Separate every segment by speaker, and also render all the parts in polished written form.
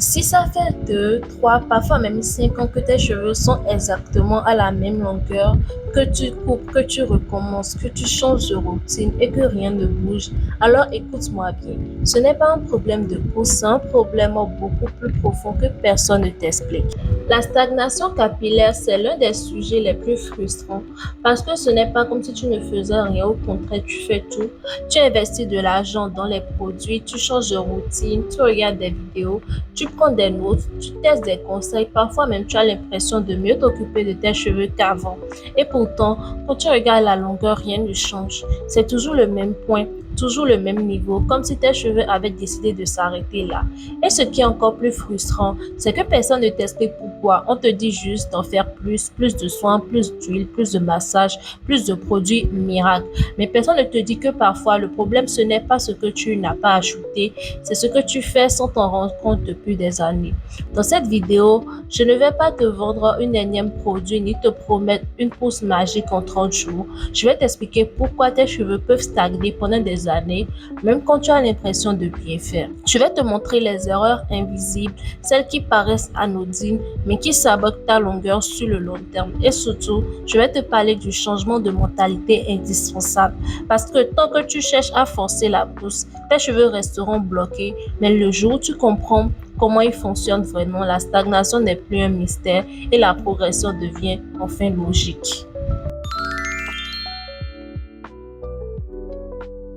Speaker 1: Si ça fait 2, 3, parfois même 5 ans que tes cheveux sont exactement à la même longueur, que tu coupes, que tu recommences, que tu changes de routine et que rien ne bouge, alors écoute-moi bien. Ce n'est pas un problème de peau, c'est un problème beaucoup plus profond que personne ne t'explique. La stagnation capillaire, c'est l'un des sujets les plus frustrants parce que ce n'est pas comme si tu ne faisais rien, au contraire, tu fais tout. Tu investis de l'argent dans les produits, tu changes de routine, tu regardes des vidéos, tu prends des notes, tu testes des conseils, parfois même tu as l'impression de mieux t'occuper de tes cheveux qu'avant. Et pourtant, quand tu regardes la longueur, rien ne change. C'est toujours le même point, toujours le même niveau, comme si tes cheveux avaient décidé de s'arrêter là. Et ce qui est encore plus frustrant, c'est que personne ne t'explique pourquoi. On te dit juste d'en faire plus de soins, plus d'huile, plus de massage, plus de produits miracles. Mais personne ne te dit que parfois le problème ce n'est pas ce que tu n'as pas ajouté, c'est ce que tu fais sans t'en rendre compte depuis des années. Dans cette vidéo, je ne vais pas te vendre une énième produit ni te promettre une pousse magique en 30 jours. Je vais t'expliquer pourquoi tes cheveux peuvent stagner pendant des années, même quand tu as l'impression de bien faire. Je vais te montrer les erreurs invisibles, celles qui paraissent anodines, mais qui sabotent ta longueur sur le long terme. Et surtout, je vais te parler du changement de mentalité indispensable. Parce que tant que tu cherches à forcer la pousse, tes cheveux resteront bloqués. Mais le jour où tu comprends comment ils fonctionnent vraiment, la stagnation n'est plus un mystère et la progression devient enfin logique.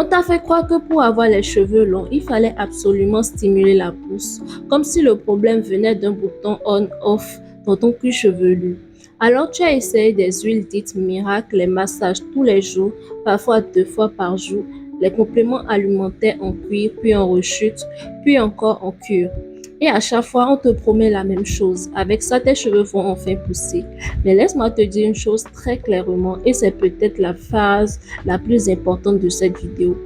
Speaker 1: On t'a fait croire que pour avoir les cheveux longs, il fallait absolument stimuler la pousse, comme si le problème venait d'un bouton on-off dans ton cuir chevelu. Alors tu as essayé des huiles dites miracles, les massages tous les jours, parfois 2 fois par jour, les compléments alimentaires en cuir, puis en rechute, puis encore en cure. Et à chaque fois, on te promet la même chose. Avec ça, tes cheveux vont enfin pousser. Mais laisse-moi te dire une chose très clairement, et c'est peut-être la phase la plus importante de cette vidéo.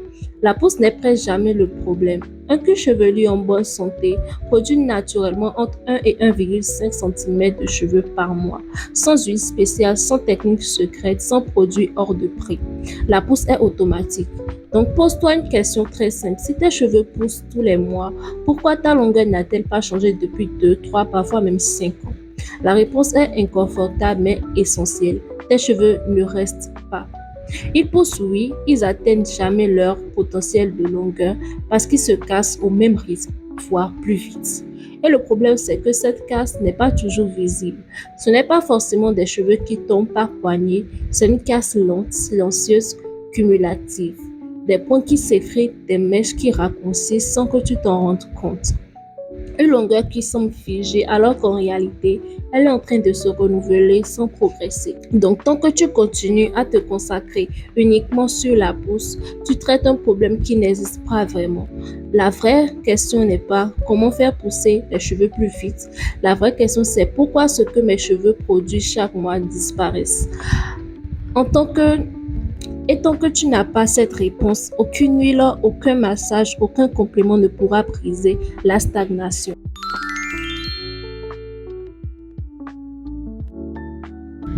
Speaker 1: La pousse n'est presque jamais le problème. Un cuir chevelu en bonne santé produit naturellement entre 1 et 1,5 cm de cheveux par mois, sans huile spéciale, sans technique secrète, sans produit hors de prix. La pousse est automatique. Donc pose-toi une question très simple. Si tes cheveux poussent tous les mois, pourquoi ta longueur n'a-t-elle pas changé depuis 2, 3, parfois même 5 ans? La réponse est inconfortable mais essentielle. Tes cheveux ne restent pas. Ils poussent, oui, ils atteignent jamais leur potentiel de longueur parce qu'ils se cassent au même rythme, voire plus vite. Et le problème, c'est que cette casse n'est pas toujours visible. Ce n'est pas forcément des cheveux qui tombent par poignée, c'est une casse lente, silencieuse, cumulative. Des points qui s'effritent, des mèches qui raccourcissent sans que tu t'en rendes compte. Une longueur qui semble figée alors qu'en réalité, elle est en train de se renouveler sans progresser. Donc, tant que tu continues à te consacrer uniquement sur la pousse, tu traites un problème qui n'existe pas vraiment. La vraie question n'est pas comment faire pousser les cheveux plus vite. La vraie question, c'est pourquoi ce que mes cheveux produisent chaque mois disparaissent. En tant que Et tant que tu n'as pas cette réponse, aucune huile, aucun massage, aucun complément ne pourra briser la stagnation.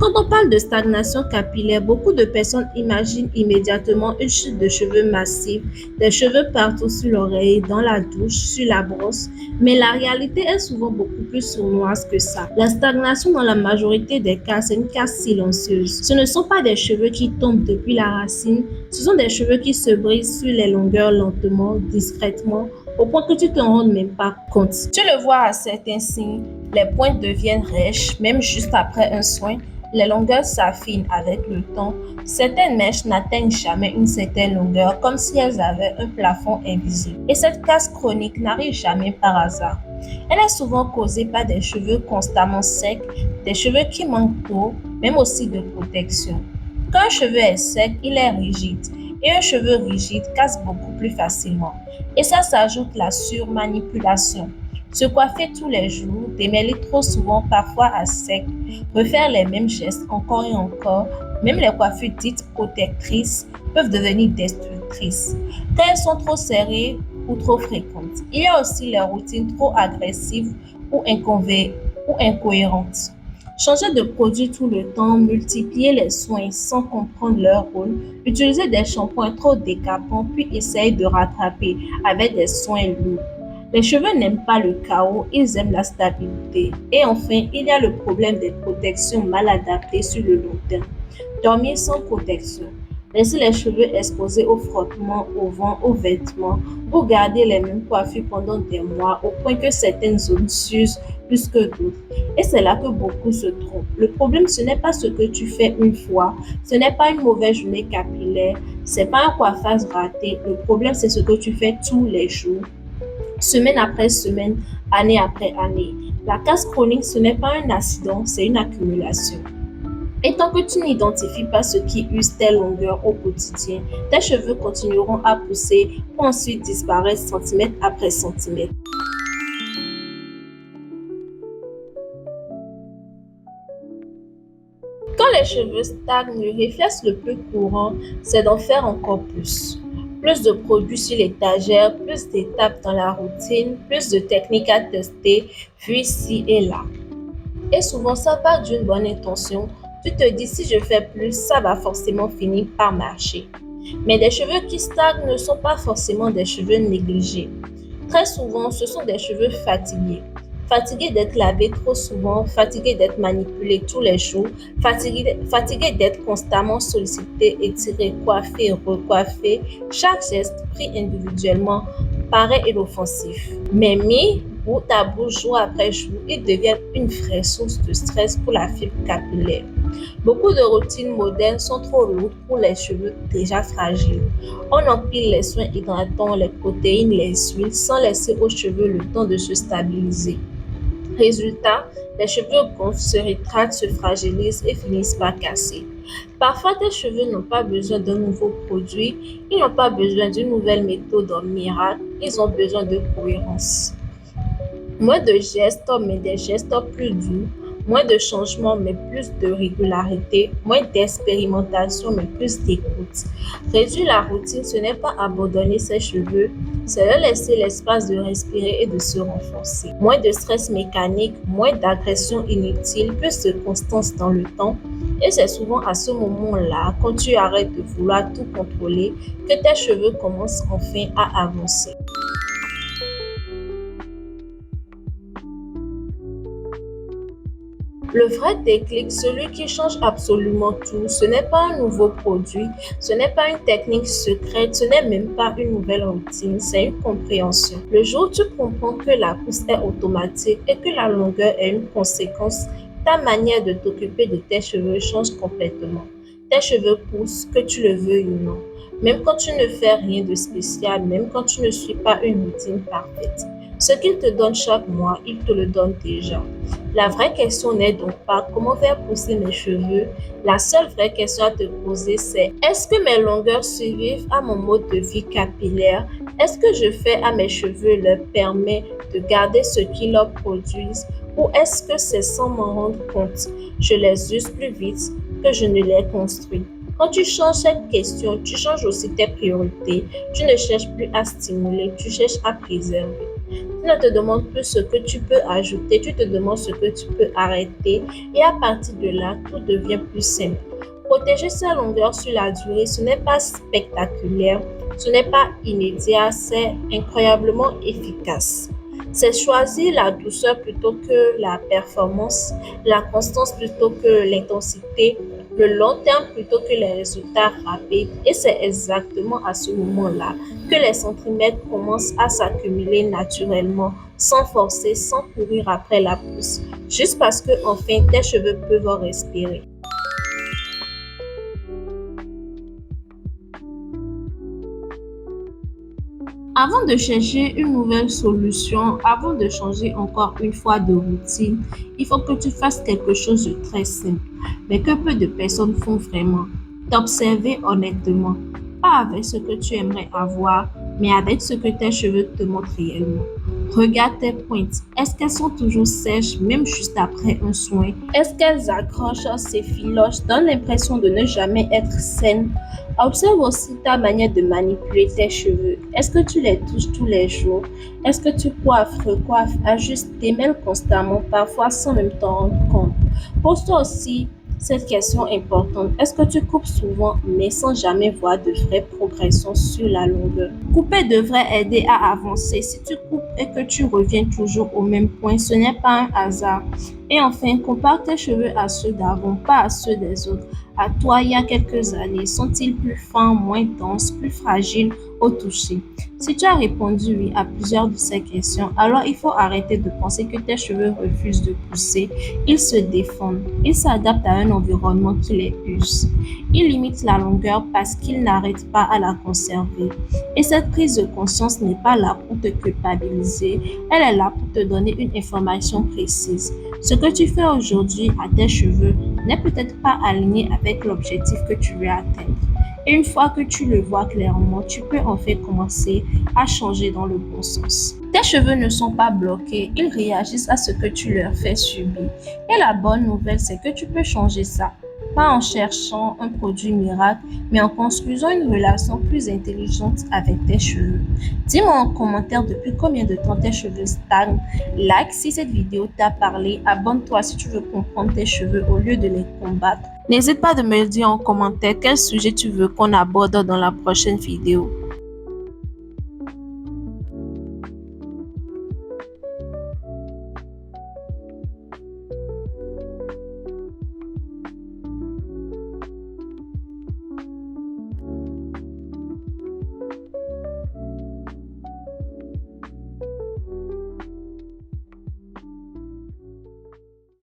Speaker 1: Quand on parle de stagnation capillaire, beaucoup de personnes imaginent immédiatement une chute de cheveux massive, des cheveux partout sur l'oreille, dans la douche, sur la brosse, mais la réalité est souvent beaucoup plus sournoise que ça. La stagnation dans la majorité des cas, c'est une casse silencieuse. Ce ne sont pas des cheveux qui tombent depuis la racine, ce sont des cheveux qui se brisent sur les longueurs lentement, discrètement, au point que tu ne te rends même pas compte. Tu le vois à certains signes, les pointes deviennent rêches, même juste après un soin. Les longueurs s'affinent avec le temps. Certaines mèches n'atteignent jamais une certaine longueur, comme si elles avaient un plafond invisible. Et cette casse chronique n'arrive jamais par hasard. Elle est souvent causée par des cheveux constamment secs, des cheveux qui manquent d'eau, même aussi de protection. Quand un cheveu est sec, il est rigide. Et un cheveu rigide casse beaucoup plus facilement. Et ça s'ajoute la surmanipulation. Se coiffer tous les jours, démêler trop souvent, parfois à sec, refaire les mêmes gestes encore et encore, même les coiffures dites protectrices peuvent devenir destructrices quand elles sont trop serrées ou trop fréquentes. Il y a aussi les routines trop agressives ou incohérentes. Changer de produit tout le temps, multiplier les soins sans comprendre leur rôle, utiliser des shampoings trop décapants puis essayer de rattraper avec des soins lourds. Les cheveux n'aiment pas le chaos, ils aiment la stabilité. Et enfin, il y a le problème des protections mal adaptées sur le long terme. Dormir sans protection. Laisser les cheveux exposés au frottement, au vent, aux vêtements ou garder les mêmes coiffures pendant des mois au point que certaines zones s'usent plus que d'autres. Et c'est là que beaucoup se trompent. Le problème, ce n'est pas ce que tu fais une fois, ce n'est pas une mauvaise journée capillaire, c'est pas un coiffage raté. Le problème, c'est ce que tu fais tous les jours, semaine après semaine, année après année. La casse chronique, ce n'est pas un accident, c'est une accumulation. Et tant que tu n'identifies pas ce qui use tes longueurs au quotidien, tes cheveux continueront à pousser pour ensuite disparaître centimètre après centimètre. Quand les cheveux stagnent, le réflexe le plus courant, c'est d'en faire encore plus. Plus de produits sur l'étagère, plus d'étapes dans la routine, plus de techniques à tester, puis ici et là. Et souvent, ça part d'une bonne intention. Tu te dis, si je fais plus, ça va forcément finir par marcher. Mais des cheveux qui stagnent ne sont pas forcément des cheveux négligés. Très souvent, ce sont des cheveux fatigués. Fatigués d'être lavés trop souvent, fatigués d'être manipulés tous les jours, fatigués d'être constamment sollicités, étirés, coiffés, recoiffés. Chaque geste pris individuellement paraît inoffensif. Mais mis bout à bout, jour après jour, il devient une vraie source de stress pour la fibre capillaire. Beaucoup de routines modernes sont trop lourdes pour les cheveux déjà fragiles. On empile les soins hydratants, les protéines, les huiles sans laisser aux cheveux le temps de se stabiliser. Résultat, les cheveux gonflent, se rétractent, se fragilisent et finissent par casser. Parfois, tes cheveux n'ont pas besoin d'un nouveau produit, ils n'ont pas besoin d'une nouvelle méthode en miracle, ils ont besoin de cohérence. Moins de gestes, mais des gestes plus doux. Moins de changements, mais plus de régularité. Moins d'expérimentation, mais plus d'écoute. Réduire la routine, ce n'est pas abandonner ses cheveux, c'est leur laisser l'espace de respirer et de se renforcer. Moins de stress mécanique, moins d'agression inutile, plus de constance dans le temps. Et c'est souvent à ce moment-là, quand tu arrêtes de vouloir tout contrôler, que tes cheveux commencent enfin à avancer. Le vrai déclic, celui qui change absolument tout, ce n'est pas un nouveau produit, ce n'est pas une technique secrète, ce n'est même pas une nouvelle routine, c'est une compréhension. Le jour où tu comprends que la pousse est automatique et que la longueur est une conséquence, ta manière de t'occuper de tes cheveux change complètement. Tes cheveux poussent, que tu le veuilles ou non. Même quand tu ne fais rien de spécial, même quand tu ne suis pas une routine parfaite. Ce qu'il te donne chaque mois, il te le donne déjà. La vraie question n'est donc pas comment faire pousser mes cheveux. La seule vraie question à te poser, c'est est-ce que mes longueurs survivent à mon mode de vie capillaire? Est-ce que je fais à mes cheveux leur permet de garder ce qu'ils leur produisent? Ou est-ce que c'est sans m'en rendre compte? Je les use plus vite que je ne les construis. Quand tu changes cette question, tu changes aussi tes priorités. Tu ne cherches plus à stimuler, tu cherches à préserver. Tu ne te demandes plus ce que tu peux ajouter, tu te demandes ce que tu peux arrêter et à partir de là, tout devient plus simple. Protéger sa longueur sur la durée, ce n'est pas spectaculaire, ce n'est pas immédiat, c'est incroyablement efficace. C'est choisir la douceur plutôt que la performance, la constance plutôt que l'intensité, le long terme plutôt que les résultats rapides. Et c'est exactement à ce moment-là que les centimètres commencent à s'accumuler naturellement, sans forcer, sans courir après la pousse, juste parce que enfin tes cheveux peuvent respirer. Avant de chercher une nouvelle solution, avant de changer encore une fois de routine, il faut que tu fasses quelque chose de très simple, mais que peu de personnes font vraiment. T'observer honnêtement, pas avec ce que tu aimerais avoir, mais avec ce que tes cheveux te montrent réellement. Regarde tes pointes. Est-ce qu'elles sont toujours sèches, même juste après un soin? Est-ce qu'elles accrochent, s'effilochent, donnent l'impression de ne jamais être saines? Observe aussi ta manière de manipuler tes cheveux. Est-ce que tu les touches tous les jours? Est-ce que tu coiffes, recoiffes, ajustes, démêles constamment, parfois sans même t'en rendre compte? Pose-toi aussi cette question importante. Est-ce que tu coupes souvent, mais sans jamais voir de vraie progression sur la longueur? Couper devrait aider à avancer. Si tu coupes et que tu reviens toujours au même point, ce n'est pas un hasard. Et enfin, compare tes cheveux à ceux d'avant, pas à ceux des autres. À toi, il y a quelques années, sont-ils plus fins, moins denses, plus fragiles au toucher? Si tu as répondu oui à plusieurs de ces questions, alors il faut arrêter de penser que tes cheveux refusent de pousser. Ils se défendent. Ils s'adaptent à un environnement qui les use. Ils limitent la longueur parce qu'ils n'arrêtent pas à la conserver. Et cette prise de conscience n'est pas là pour te culpabiliser, elle est là pour te donner une information précise. Ce que tu fais aujourd'hui à tes cheveux n'est peut-être pas aligné avec l'objectif que tu veux atteindre. Et une fois que tu le vois clairement, tu peux en fait commencer à changer dans le bon sens. Tes cheveux ne sont pas bloqués, ils réagissent à ce que tu leur fais subir. Et la bonne nouvelle, c'est que tu peux changer ça. Pas en cherchant un produit miracle, mais en construisant une relation plus intelligente avec tes cheveux. Dis-moi en commentaire depuis combien de temps tes cheveux stagnent. Like si cette vidéo t'a parlé. Abonne-toi si tu veux comprendre tes cheveux au lieu de les combattre. N'hésite pas de me dire en commentaire quel sujet tu veux qu'on aborde dans la prochaine vidéo.